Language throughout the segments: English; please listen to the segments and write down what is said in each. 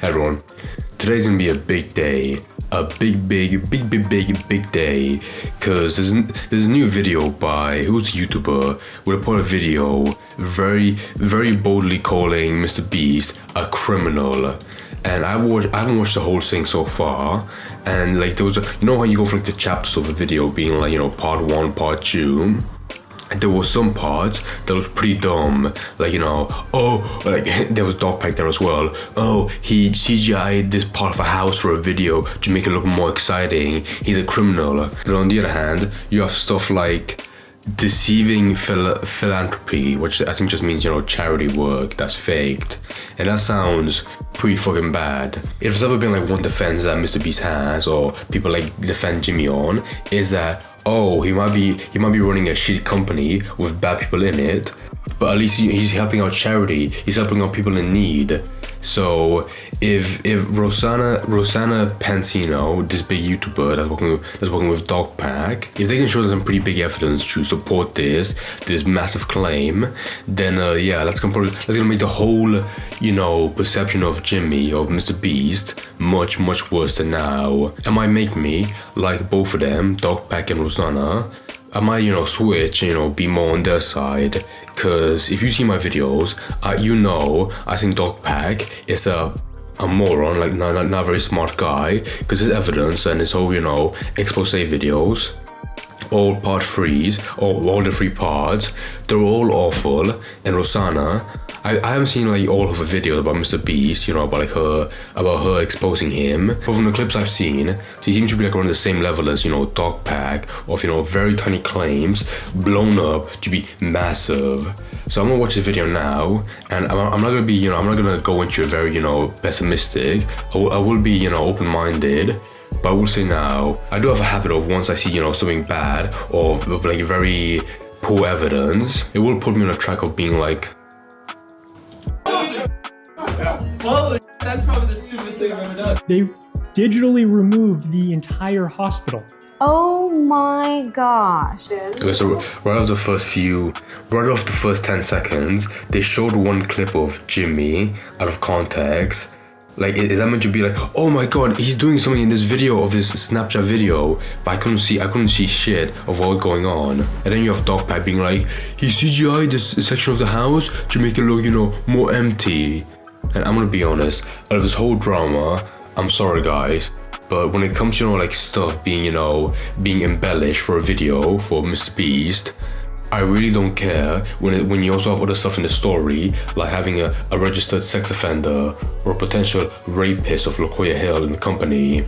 Hey everyone, today's gonna be a big day, a big day, cause there's a new video by who's a YouTuber with a part of video very boldly calling MrBeast a criminal, and I haven't watched the whole thing so far, and like there was you know how you go for like the chapters of a video being like, you know, part 1, part 2. There was some parts that was pretty dumb, like, you know, like there was Dogpack there as well. Oh, he CGI'd this part of a house for a video to make it look more exciting. He's a criminal. But on the other hand, you have stuff like deceiving philanthropy, which I think just means, you know, charity work that's faked, and that sounds pretty fucking bad. If there's ever been like one defense that MrBeast has, or people like defend Jimmy on, is that he might be running a shitty company with bad people in it, but at least he's helping out charity. He's helping out people in need. So if Rosanna Pansino, this big YouTuber that's working with Dogpack, if they can show some pretty big evidence to support this massive claim, then yeah, that's gonna make the whole, you know, perception of Jimmy, of MrBeast, much worse than now. It might make me like both of them, Dogpack and Rosanna. I might, you know, switch, you know, be more on their side, cause if you see my videos, you know, I think Dogpack is a moron, like not a very smart guy, cause his evidence and his whole, you know, expose videos, all part 3s, all the 3 parts, they're all awful. And Rosanna, I haven't seen like all of her videos about MrBeast, you know, about her exposing him. But from the clips I've seen, she seems to be like around the same level as, you know, Dogpack, of, you know, very tiny claims blown up to be massive. So I'm gonna watch the video now, and I'm not gonna be, you know, I'm not gonna go into it very, you know, pessimistic. I will be, you know, open-minded. But I will say now, I do have a habit of, once I see, you know, something bad or like very poor evidence, it will put me on a track of being like, holy, that's probably the stupidest thing I've ever done. They digitally removed the entire hospital. Oh my gosh. okay, so right off the first 10 seconds, they showed one clip of Jimmy out of context. Like, is that meant to be like, oh my god, he's doing something in this video, of this Snapchat video, but I couldn't see shit of what was going on. And then you have Dogpack being like, he CGI'd this section of the house to make it look, you know, more empty. And I'm gonna be honest, out of this whole drama, I'm sorry guys, but when it comes to, you know, like stuff being, you know, being embellished for a video for MrBeast, I really don't care when you also have other stuff in the story, like having a registered sex offender or a potential rapist of LaQuia Hill in the company.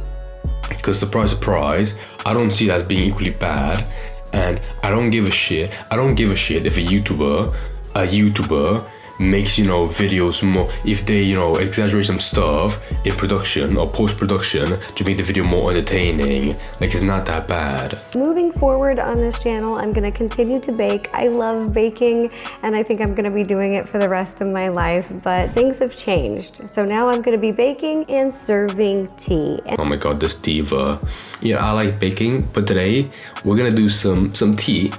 Because surprise, I don't see that as being equally bad, and I don't give a shit if a YouTuber makes, you know, videos more, if they, you know, exaggerate some stuff in production or post-production to make the video more entertaining. Like, it's not that bad. Moving forward on this channel, I'm gonna continue to bake. I love baking, and I think I'm gonna be doing it for the rest of my life, but things have changed. So now I'm gonna be baking and serving tea. Oh my god, this diva. Yeah, I like baking, but today we're gonna do some tea.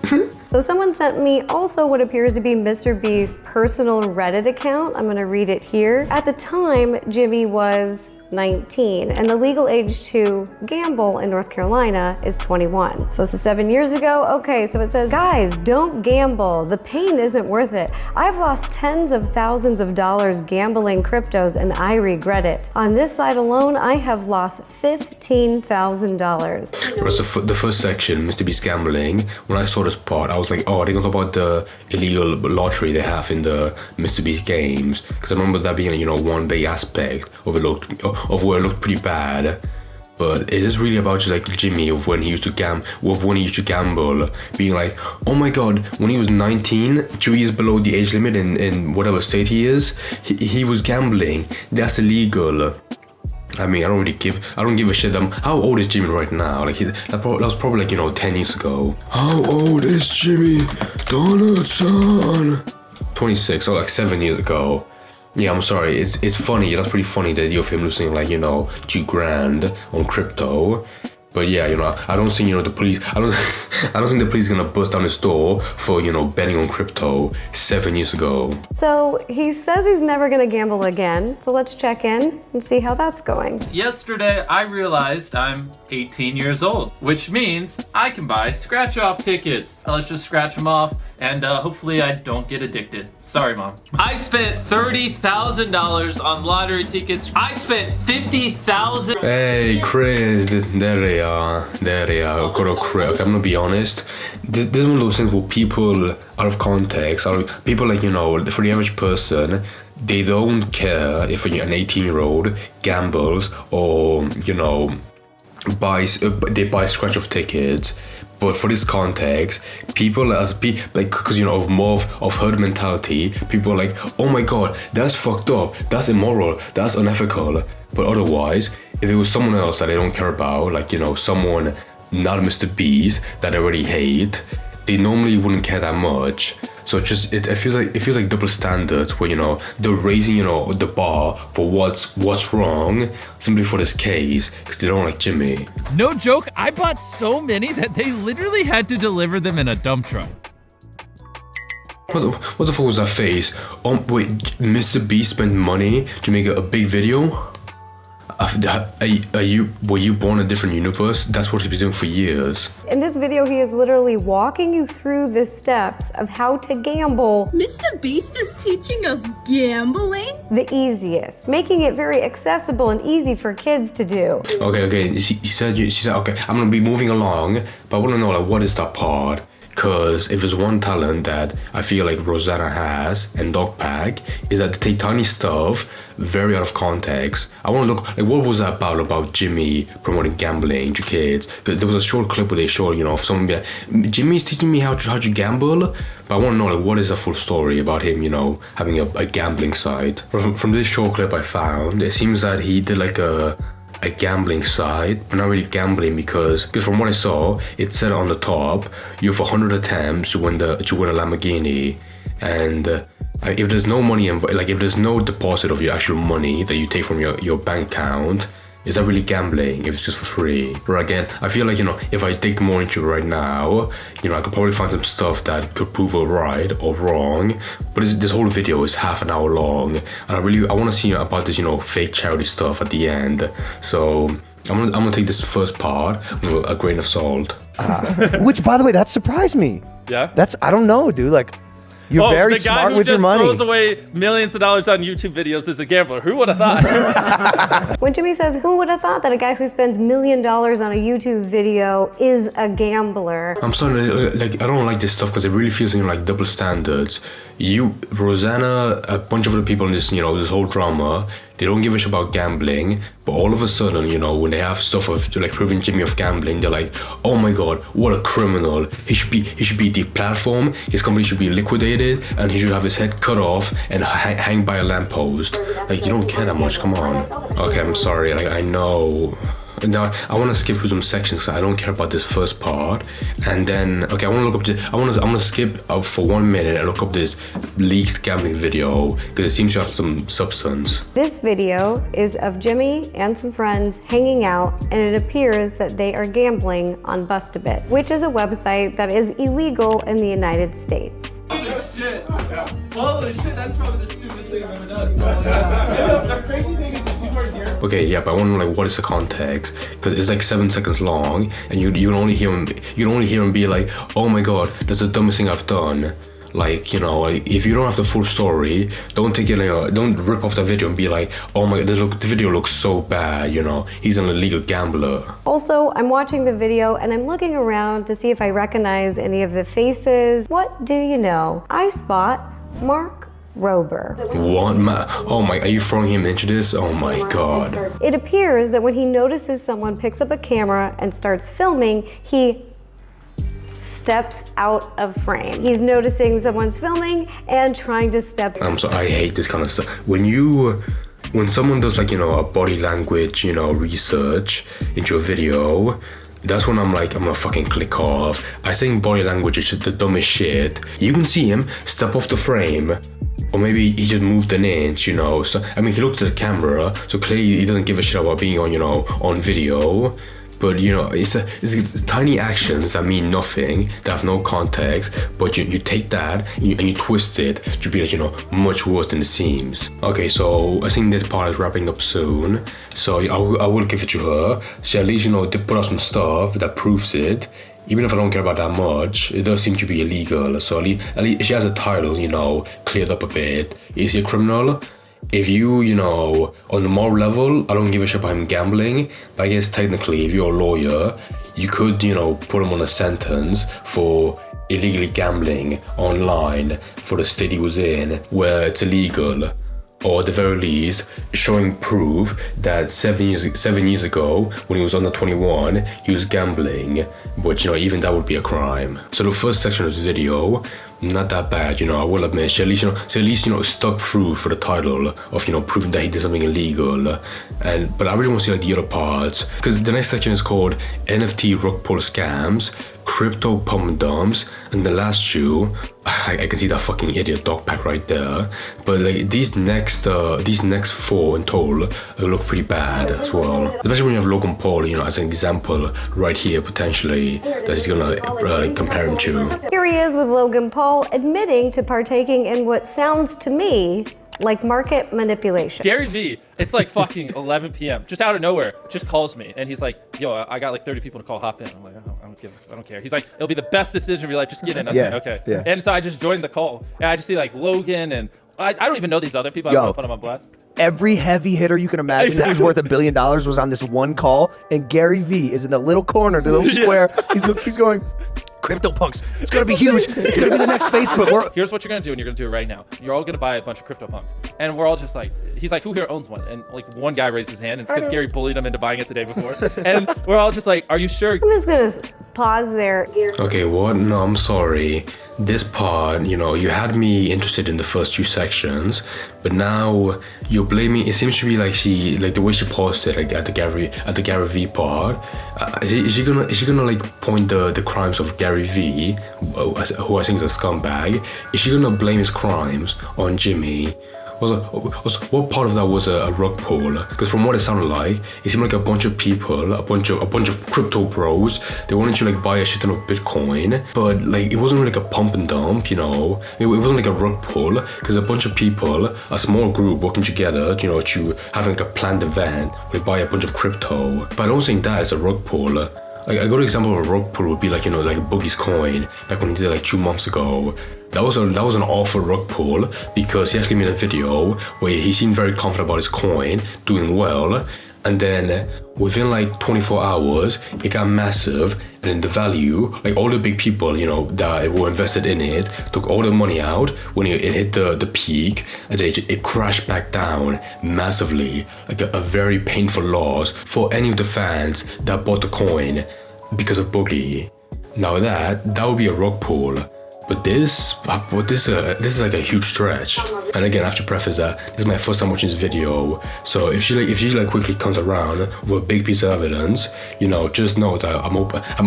So someone sent me also what appears to be MrBeast's personal Reddit account. I'm gonna read it here. At the time, Jimmy was 19, and the legal age to gamble in North Carolina is 21. So this is 7 years ago. Okay, so it says, guys, don't gamble. The pain isn't worth it. I've lost tens of thousands of dollars gambling cryptos, and I regret it. On this side alone, I have lost $15,000. The first section, MrBeast gambling, when I saw this part, I was like, oh, they're gonna talk about the illegal lottery they have in the MrBeast games. Because I remember that being, you know, one big aspect of where it looked pretty bad. But is this really about just like Jimmy, of when he used to gamble, being like, oh my god, when he was 19, 2 years below the age limit in whatever state he is, he was gambling. That's illegal. I mean, I don't give a shit. How old is Jimmy right now? Like, that was probably like, you know, 10 years ago. How old is Jimmy Donaldson? 26, so like 7 years ago. Yeah, I'm sorry, it's funny, that's pretty funny, the idea of him losing like, you know, $2,000 on crypto. But yeah, you know, I don't think, you know, the police, I don't think the police are gonna bust down his door for, you know, betting on crypto 7 years ago. So he says he's never gonna gamble again. So let's check in and see how that's going. Yesterday, I realized I'm 18 years old, which means I can buy scratch-off tickets. Let's just scratch them off, and hopefully I don't get addicted. Sorry, Mom. I spent $30,000 on lottery tickets. I spent $50,000. Hey, Chris, there they are. There they are. Okay, I'm gonna be honest. This is one of those things where people out of context, people like, you know, for the average person, they don't care if an 18-year-old gambles or, you know, they buy scratch-off tickets. But for this context, people like, because, you know, of herd mentality, people are like, oh my god, that's fucked up, that's immoral, that's unethical. But otherwise, if it was someone else that they don't care about, like, you know, someone not MrBeast that they already hate, they normally wouldn't care that much. So it feels like double standards where, you know, they're raising, you know, the bar for what's wrong simply for this case because they don't like Jimmy. No joke, I bought so many that they literally had to deliver them in a dump truck. What the fuck was that face? Wait, MrBeast spent money to make a big video? Were you born in a different universe? That's what he's been doing for years. In this video, he is literally walking you through the steps of how to gamble. MrBeast is teaching us gambling? The easiest, making it very accessible and easy for kids to do. Okay. She said, okay, I'm gonna be moving along, but I wanna know, like, what is that part? Because if there's one talent that I feel like Rosanna has and Dogpack is that they take tiny stuff very out of context. I want to look like, what was that about Jimmy promoting gambling to kids? Because there was a short clip where they showed, you know, someone be like, Jimmy's teaching me how to gamble, but I want to know, like, what is the full story about him, you know, having a gambling site. From this short clip I found, it seems that he did like a gambling site, but not really gambling because from what I saw, it said on the top, you have 100 attempts to win a Lamborghini, and if there's no money, like if there's no deposit of your actual money that you take from your bank account, is that really gambling if it's just for free? Or again, I feel like, you know, if I dig more into it right now, you know, I could probably find some stuff that could prove it right or wrong. But this whole video is half an hour long, and I want to see about this, you know, fake charity stuff at the end. So I'm gonna take this first part with a grain of salt. Which, by the way, that surprised me. Yeah? I don't know, dude. Like, you're very smart with your money. The guy who just throws away millions of dollars on YouTube videos is a gambler. Who would have thought? When Jimmy says, who would have thought that a guy who spends $1 million on a YouTube video is a gambler? I'm sorry, like, I don't like this stuff because it really feels like double standards. Rosanna, a bunch of other people in this, you know, this whole drama, they don't give a shit about gambling, but all of a sudden, you know, when they have stuff of like proving Jimmy of gambling, they're like, oh my god, what a criminal. He should be deplatformed, his company should be liquidated, and he should have his head cut off and hang by a lamppost. Like, you don't care that much, come on. Okay, I'm sorry, like, I know. Now I want to skip through some sections because I don't care about this first part, and then okay, I want to look up. I'm gonna skip up for 1 minute and look up this leaked gambling video because it seems to have some substance. This video is of Jimmy and some friends hanging out, and it appears that they are gambling on Bust-A-Bit, which is a website that is illegal in the United States. Holy shit, that's probably the stupidest thing I've ever done. The crazy thing is that people are here. Okay, yeah, but I want to know, like, what is the context? Because it's like 7 seconds long, and you can only hear him be like, oh my god, that's the dumbest thing I've done. Like, you know, like, if you don't have the full story, don't take it, don't rip off the video and be like, oh my god, the video looks so bad, you know, he's an illegal gambler. Also, I'm watching the video and I'm looking around to see if I recognize any of the faces. What do you know? I spot Mark Rober. What? Oh my, are you throwing him into this? Oh my god. It appears that when he notices someone picks up a camera and starts filming, he steps out of frame. He's noticing someone's filming and trying to step. I'm sorry, I hate this kind of stuff. When someone does, like, you know, a body language, you know, research into a video, that's when I'm gonna fucking click off. I think body language is just the dumbest shit. You can see him step off the frame, or maybe he just moved an inch, you know. So I mean, he looked at the camera, so clearly he doesn't give a shit about being on, you know, on video. but you know, it's tiny actions that mean nothing, that have no context, but you take that and you twist it to be like, you know, much worse than it seems. Okay, so I think this part is wrapping up soon, so I will give it to her. She at least, you know, did put out some stuff that proves it. Even if I don't care about that much, it does seem to be illegal. So at least she has a title, you know, cleared up a bit. Is he a criminal? If you know, on the moral level, I don't give a shit about him gambling, but I guess technically, if you're a lawyer, you could, you know, put him on a sentence for illegally gambling online for the state he was in, where it's illegal. Or at the very least, showing proof that 7 years ago, when he was under 21, he was gambling, but, you know, even that would be a crime. So the first section of the video, not that bad, you know, I will admit. She at least, you know, stuck through for the title of, you know, proving that he did something illegal. But I really want to see like the other parts, because the next section is called NFT rug pull scams, crypto pump and dumps, and the last two, I can see that fucking idiot dog pack right there. But like these next four in total look pretty bad as well. Especially when you have Logan Paul, you know, as an example right here potentially that he's gonna compare him to. Here he is with Logan Paul admitting to partaking in what sounds to me like market manipulation. Gary Vee, it's like fucking 11 p.m. just out of nowhere, just calls me and he's like, yo, I got like 30 people to call, hop in. I'm like, I don't care. He's like, it'll be the best decision of your life, just get in. I was like, okay. Yeah. And so I just joined the call and I just see like Logan and I don't even know these other people. I don't know if I'm on blast. Every heavy hitter you can imagine who's worth $1 billion was on this one call, and Gary Vee is in the little corner, the little square. He's going, CryptoPunks. It's gonna be huge. It's gonna be the next Facebook. Here's what you're gonna do, and you're gonna do it right now. You're all gonna buy a bunch of CryptoPunks, and we're all just like, he's like, who here owns one? And like one guy raised his hand, and it's because Gary bullied him into buying it the day before. And we're all just like, are you sure? I'm just gonna pause there. Okay, what? No, I'm sorry. This part, you know, you had me interested in the first two sections, but now you're blaming. It seems to be like the way she paused it, like at the Gary Vee part. Is she gonna like point the crimes of Gary Vee, who I think is a scumbag? Is she gonna blame his crimes on Jimmy? What part of that was a rug pull? Because from what it sounded like, it seemed like a bunch of people, a bunch of crypto bros, they wanted to like buy a shit ton of Bitcoin, but like it wasn't really like a pump and dump, you know. It wasn't like a rug pull, because a bunch of people, a small group working together, you know, to having like a planned event where they buy a bunch of crypto. But I don't think that is a rug pull. Like a good example of a rug pull would be like, you know, like Boogie's coin back when he did it like 2 months ago. That was an awful rug pull, because he actually made a video where he seemed very confident about his coin doing well, and then within like 24 hours it got massive, and then the value, like all the big people, you know, that were invested in it took all the money out when it hit the peak, and then it crashed back down massively, like a very painful loss for any of the fans that bought the coin because of Boogie. Now that would be a rug pull. But this is like a huge stretch. And again, I have to preface that this is my first time watching this video. So if she quickly turns around with a big piece of evidence, you know, just know that I'm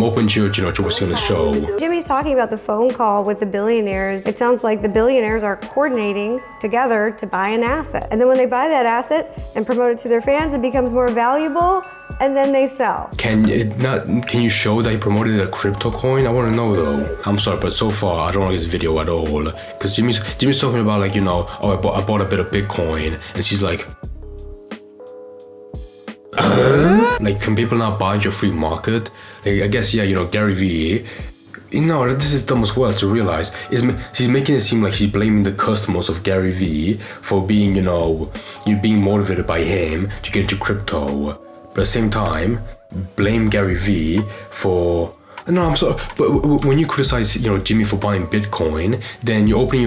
open to, you know, to what's gonna show. Jimmy's talking about the phone call with the billionaires. It sounds like the billionaires are coordinating together to buy an asset. And then when they buy that asset and promote it to their fans, it becomes more valuable, and then they sell. Can you show that he promoted a crypto coin? I want to know though. I'm sorry, but so far I don't like this video at all. Because Jimmy's talking about like, you know, oh, I bought a bit of Bitcoin, and she's like, like, can people not buy into a free market? Like, I guess, yeah, you know, Gary Vee. You know, this is dumb as well to realize. She's making it seem like she's blaming the customers of Gary Vee for being, you know, being motivated by him to get into crypto. But at the same time, blame Gary Vee for... No, I'm sorry, but when you criticize, you know, Jimmy for buying Bitcoin, then you're opening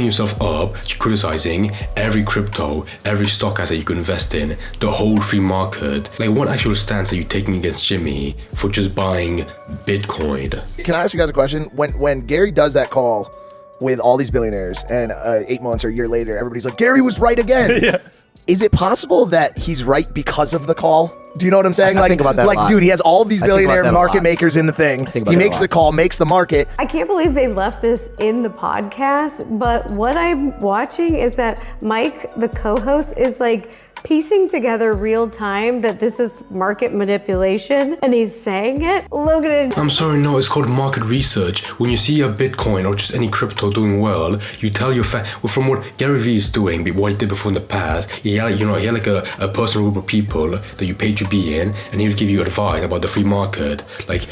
yourself up to criticizing every crypto, every stock asset you could invest in, the whole free market. Like, what actual stance are you taking against Jimmy for just buying Bitcoin? Can I ask you guys a question? When Gary does that call with all these billionaires, and 8 months or a year later, everybody's like, Gary was right again. Yeah. Is it possible that he's right because of the call? Do you know what I'm saying? I think about that like, dude, he has all these billionaire market makers in the thing. He makes the call, makes the market. I can't believe they left this in the podcast, but what I'm watching is that Mike, the co-host, is like piecing together real time that this is market manipulation and he's saying it. Logan. I'm sorry, no, it's called market research. When you see a Bitcoin or just any crypto doing well, you tell your well, from what Gary Vee is doing, what he did before in the past, he had like a personal group of people that you pay to be in, and he would give you advice about the free market. Like,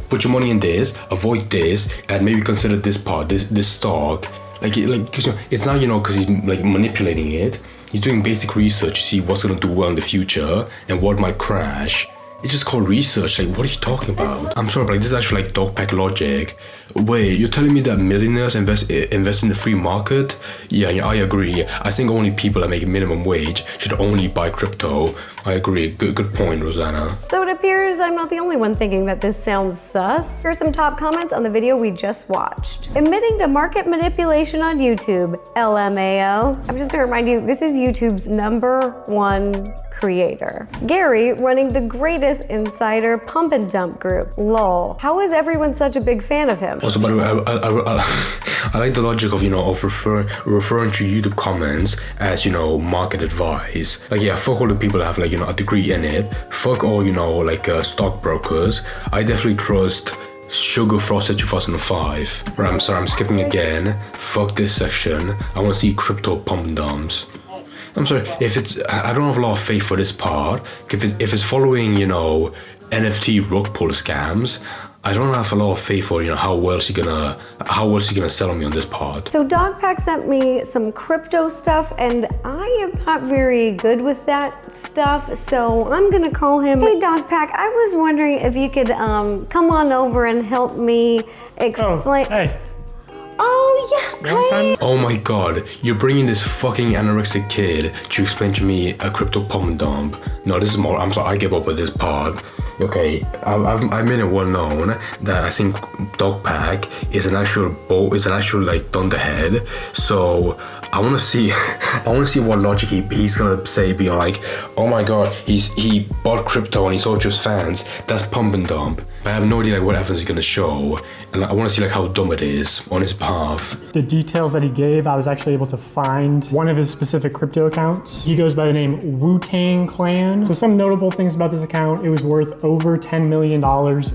put your money in this, avoid this, and maybe consider this part, this stock. It's not, because he's like manipulating it. He's doing basic research to see what's gonna do well in the future and what might crash. It's just called research. Like, what are you talking about? I'm sorry, but this is actually like dog pack logic. Wait, you're telling me that millionaires invest in the free market? Yeah, I agree. I think only people that make minimum wage should only buy crypto. I agree. Good point, Rosanna. So it appears I'm not the only one thinking that this sounds sus. Here's some top comments on the video we just watched. Admitting to market manipulation on YouTube, LMAO. I'm just gonna remind you, this is YouTube's #1 creator. Gary running the greatest insider pump and dump group, lol. How is everyone such a big fan of him? Also, by the way, I like the logic of referring to YouTube comments as market advice. Like, yeah, fuck all the people that have a degree in it. Fuck all stockbrokers. I definitely trust Sugar Frosted 2005. Right, I'm sorry, I'm skipping again. Fuck this section. I want to see crypto pump and dumps. I'm sorry, I don't have a lot of faith for this part. If it's following, NFT rug pull scams, I don't have a lot of faith for, how well is he gonna sell on me on this part. So Dogpack sent me some crypto stuff, and I am not very good with that stuff, so I'm gonna call him. Hey Dogpack, I was wondering if you could come on over and help me explain. Oh, hey. Oh yeah, hey. Oh my god, you're bringing this fucking anorexic kid to explain to me a crypto pump and dump. No, this is more, I'm sorry, I give up with this part. Okay, I've made it well known that I think Dogpack is an actual dunderhead. So I want to see what logic he's gonna say, being like, oh my god, he bought crypto and he sold to his fans. That's pump and dump. But I have no idea what evidence he's gonna show, and I want to see how dumb it is on his path. The details that he gave, I was actually able to find one of his specific crypto accounts. He goes by the name Wu-Tang Clan. So some notable things about this account: it was worth over $10 million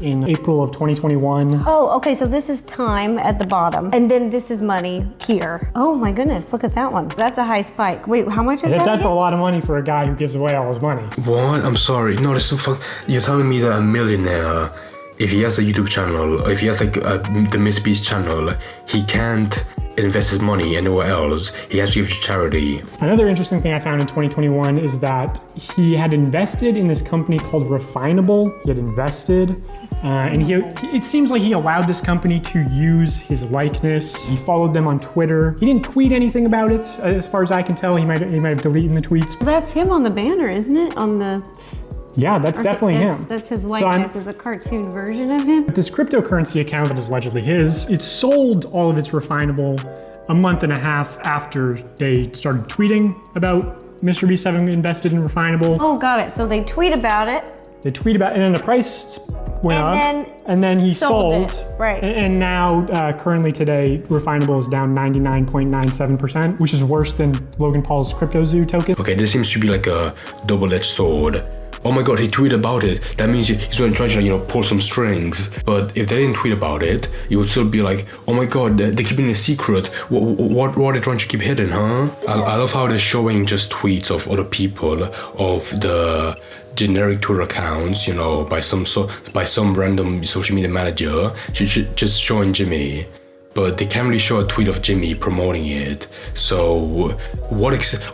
in April of 2021. Oh, okay, so this is time at the bottom, and then this is money here. Oh my goodness, look at that one. That's a high spike. Wait, how much is that? That's again? a lot of money for a guy who gives away all his money. What? I'm sorry. No, this is you're telling me that a millionaire, if he has a YouTube channel, if he has the MrBeast channel, he can't invest his money anywhere else. He has to give to charity. Another interesting thing I found in 2021 is that he had invested in this company called Refinable. He had invested, and it seems like he allowed this company to use his likeness. He followed them on Twitter. He didn't tweet anything about it, as far as I can tell. He might have deleted the tweets. That's him on the banner, isn't it? On the... Yeah, that's definitely him. That's his likeness, as a cartoon version of him. This cryptocurrency account that is allegedly his, it sold all of its Refinable a month and a half after they started tweeting about MrBeast having invested in Refinable. Oh, got it. So they tweet about it. They tweet about it, and then the price went up, and then he sold. Right. And now, currently today, Refinable is down 99.97%, which is worse than Logan Paul's CryptoZoo token. Okay, this seems to be like a double-edged sword. Oh my god, he tweeted about it. That means he's going to try to, pull some strings. But if they didn't tweet about it, you would still be like, oh my god, they're keeping it a secret. What are they trying to keep hidden, huh? I love how they're showing just tweets of other people, of the generic Twitter accounts, by some random social media manager, just showing Jimmy. But they can't really show a tweet of Jimmy promoting it. So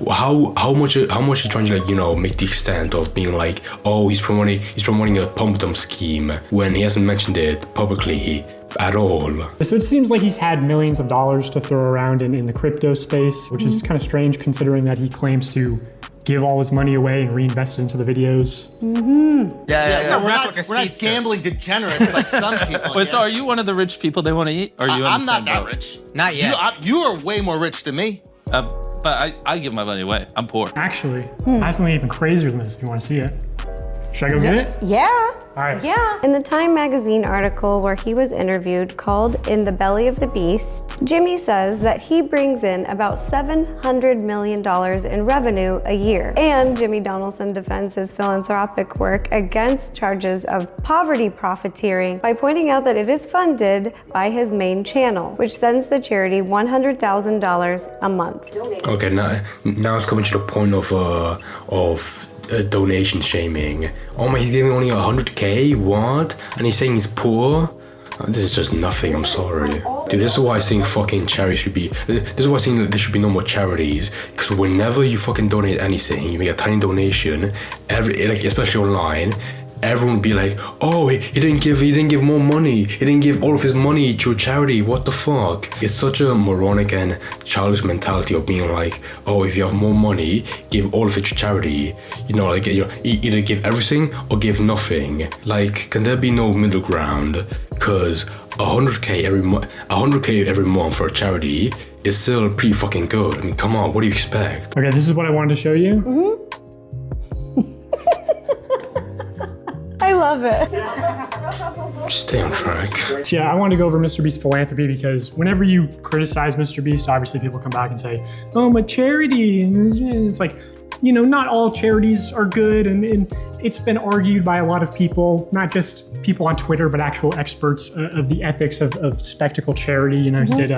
how much are you trying to make the extent of being like, oh, he's promoting a pump dump scheme when he hasn't mentioned it publicly at all. So it seems like he's had millions of dollars to throw around in the crypto space, which is kind of strange considering that he claims to give all his money away and reinvest it into the videos. Yeah. We're not gambling degenerates like some people. Wait, so are you one of the rich people they want to eat? Or are you I'm not that rich. Not yet. You are way more rich than me. But I give my money away. I'm poor. Actually, I have something even crazier than this if you want to see it. Should I go get it? Yeah. All right. Yeah. In the Time magazine article where he was interviewed called In the Belly of the Beast, Jimmy says that he brings in about $700 million in revenue a year. And Jimmy Donaldson defends his philanthropic work against charges of poverty profiteering by pointing out that it is funded by his main channel, which sends the charity $100,000 a month. Okay, now it's coming to the point of donation shaming. Oh my, he's giving only 100K? What? And he's saying he's poor? This is just nothing, I'm sorry. Dude, this is why I think fucking charity should be... This is why I think that there should be no more charities. Because whenever you fucking donate anything, you make a tiny donation, especially online, everyone would be like, oh, he didn't give more money. He didn't give all of his money to a charity. What the fuck? It's such a moronic and childish mentality of being like, oh, if you have more money, give all of it to charity. Either give everything or give nothing. Like, can there be no middle ground? Because 100K every month for a charity is still pretty fucking good. I mean, come on, what do you expect? Okay, this is what I wanted to show you. I love it. Just stay on track. So yeah, I wanted to go over MrBeast's philanthropy because whenever you criticize MrBeast, obviously people come back and say, oh, my charity. And it's like, not all charities are good. And it's been argued by a lot of people, not just people on Twitter, but actual experts of the ethics of spectacle charity. He did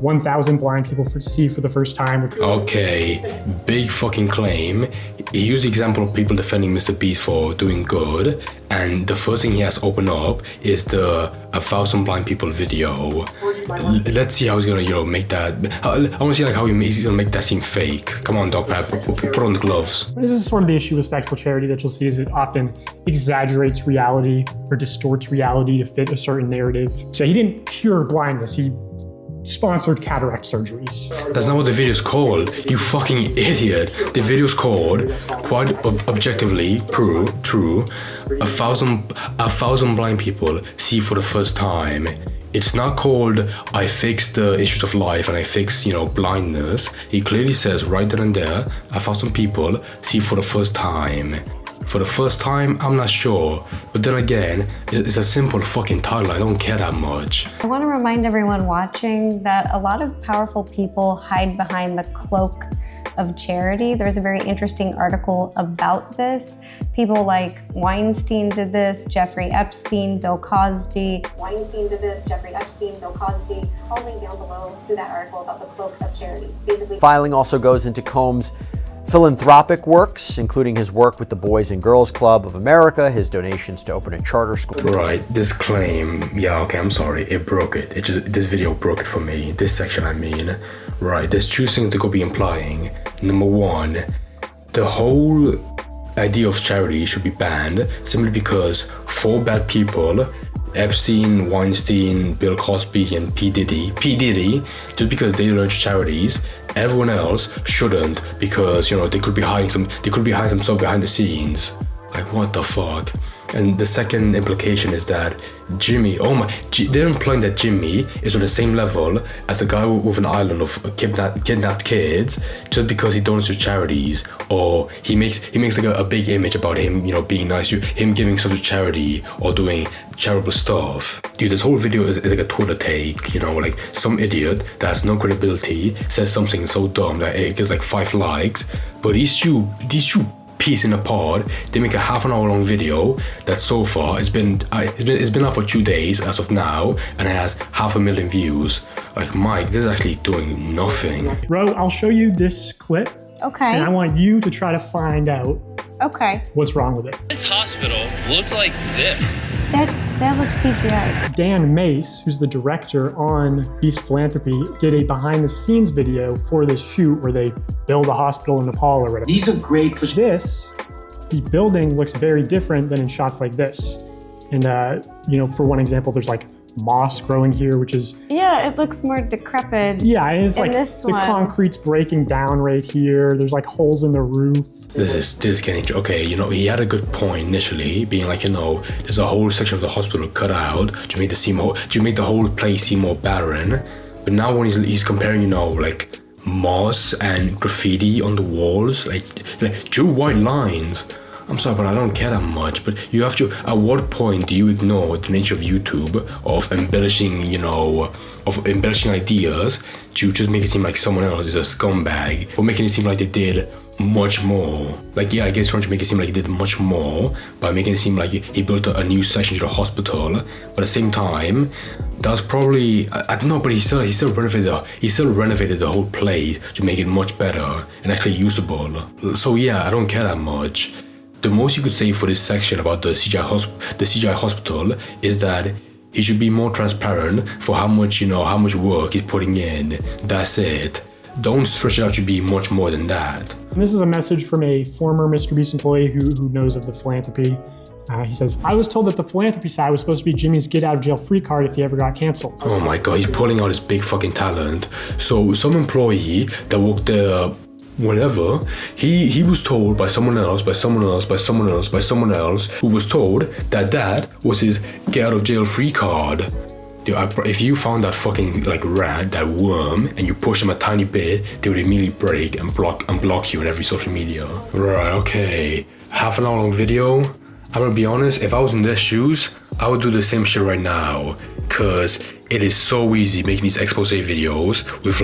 1,000 blind people to see for the first time. Okay, big fucking claim. He used the example of people defending MrBeast for doing good, and the first thing he has opened up is the 1,000 blind people video. Let's see how he's gonna, make that. I want to see how he's gonna make that seem fake. Come on, Dog Pat, put on the gloves. This is sort of the issue with spectacle charity that you'll see is it often exaggerates reality or distorts reality to fit a certain narrative. So he didn't cure blindness. He sponsored cataract surgeries. That's not what the video's called, you fucking idiot. The video's called, quite objectively true, 1,000 blind people see for the first time. It's not called I fixed the issues of life and I fixed, blindness. He clearly says right then and there, 1,000 people see for the first time. For the first time, I'm not sure. But then again, it's a simple fucking title. I don't care that much. I want to remind everyone watching that a lot of powerful people hide behind the cloak of charity. There's a very interesting article about this. People like Weinstein did this, Jeffrey Epstein, Bill Cosby. Weinstein did this, Jeffrey Epstein, Bill Cosby. I'll link down below to that article about the cloak of charity. Basically, filing also goes into Combs' philanthropic works, including his work with the Boys and Girls Club of America, his donations to open a charter school. Right, this claim, I'm sorry, it broke it. This video broke it for me. This section, I mean. Right, there's two things that could be implying. Number one, the whole idea of charity should be banned simply because 4 bad people, Epstein, Weinstein, Bill Cosby, and P. Diddy, just because they donate to charities, everyone else shouldn't because, they could be hiding some stuff behind the scenes. Like, what the fuck? And the second implication is that they're implying that Jimmy is on the same level as the guy with an island of kidnapped kids just because he donates to charities, or he makes like a big image about him, being nice, him giving stuff to charity or doing charitable stuff. Dude, this whole video is like a Twitter take, like some idiot that has no credibility says something so dumb that it gets like 5 likes, but these two peas in a pod, they make a half an hour long video that so far it's been out for 2 days as of now, and it has 500,000 views. Like, Mike, this is actually doing nothing. Ro, I'll show you this clip. Okay. And I want you to try to find out what's wrong with it. This hospital looked like this. That looks CGI. Dan Mace, who's the director on Beast Philanthropy, did a behind-the-scenes video for this shoot where they build a hospital in Nepal or whatever. These are great for the building looks very different than in shots like this. And, for one example, there's like moss growing here, which is... Yeah, it looks more decrepit. Yeah, and it's like this the one. concrete's breaking down right here. There's like holes in the roof. This is getting... Okay, he had a good point initially, being like, there's a whole section of the hospital cut out to make the whole place seem more barren. But now when he's comparing, like moss and graffiti on the walls, like 2 white lines. I'm sorry, but I don't care that much. But you have to. At what point do you ignore the nature of YouTube of embellishing, of embellishing ideas to just make it seem like someone else is a scumbag, or making it seem like they did much more? Like, yeah, I guess trying to make it seem like he did much more by making it seem like he built a new section to the hospital, but at the same time, that's probably I don't know, but he still renovated the whole place to make it much better and actually usable. So yeah, I don't care that much. The most you could say for this section about the CGI hospital is that he should be more transparent for how much work he's putting in. That's it. Don't stretch it out to be much more than that. And this is a message from a former MrBeast employee who knows of the philanthropy. He says, I was told that the philanthropy side was supposed to be Jimmy's get out of jail free card if he ever got canceled. Oh my god, he's pulling out his big fucking talent. So some employee that worked there whenever, he was told by someone else who was told that was his get out of jail free card. If you found that fucking rat, that worm, and you push them a tiny bit, they would immediately break and block you on every social media. Right, okay. Half an hour long video. I'm gonna be honest, if I was in their shoes, I would do the same shit right now. Cause it is so easy making these expose videos with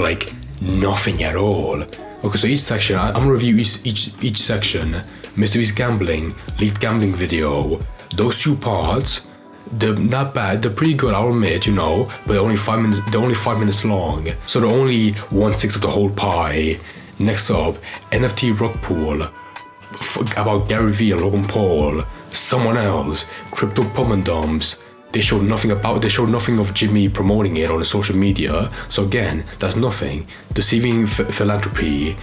nothing at all. Okay, so each section, I'm gonna review each section. MrBeast gambling, leaked gambling video. Those 2 parts, they're not bad, they're pretty good, I'll admit, but they're only 5 minutes long. So they're only 1/6 of the whole pie. Next up, NFT rug pool. About Gary Vee and Logan Paul. Someone else, crypto pump and dumps. They showed nothing of Jimmy promoting it on the social media. So again, that's nothing. Deceiving philanthropy.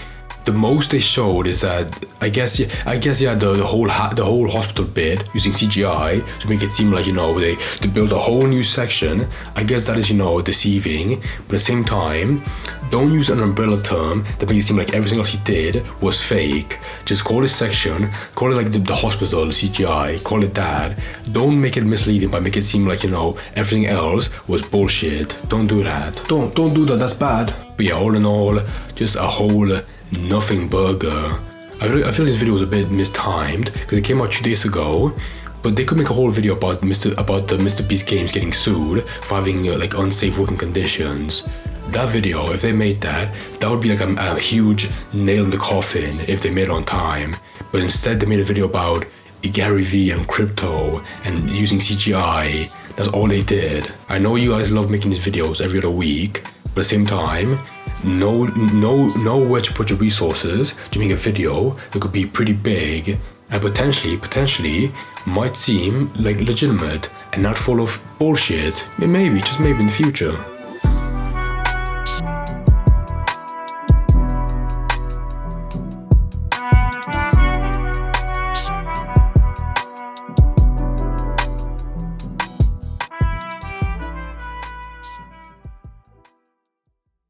The most they showed is that I guess the whole hospital bit using CGI to make it seem like they built a whole new section. I guess that is deceiving, but at the same time, don't use an umbrella term that makes it seem like everything else he did was fake. Just call this section, call it the hospital, the CGI, call it that. Don't make it misleading by making it seem like everything else was bullshit. Don't do that. Don't do that. That's bad. But yeah, all in all, just a whole nothing burger. I feel this video was a bit mistimed because it came out 2 days ago, but they could make a whole video about the MrBeast games getting sued for having unsafe working conditions. That video, if they made that would be a huge nail in the coffin if they made it on time. But instead they made a video about Gary Vee and crypto and using CGI. That's all they did. I know you guys love making these videos every other week, but at the same time, know where to put your resources to make a video that could be pretty big and potentially might seem legitimate and not full of bullshit. Maybe, just maybe in the future.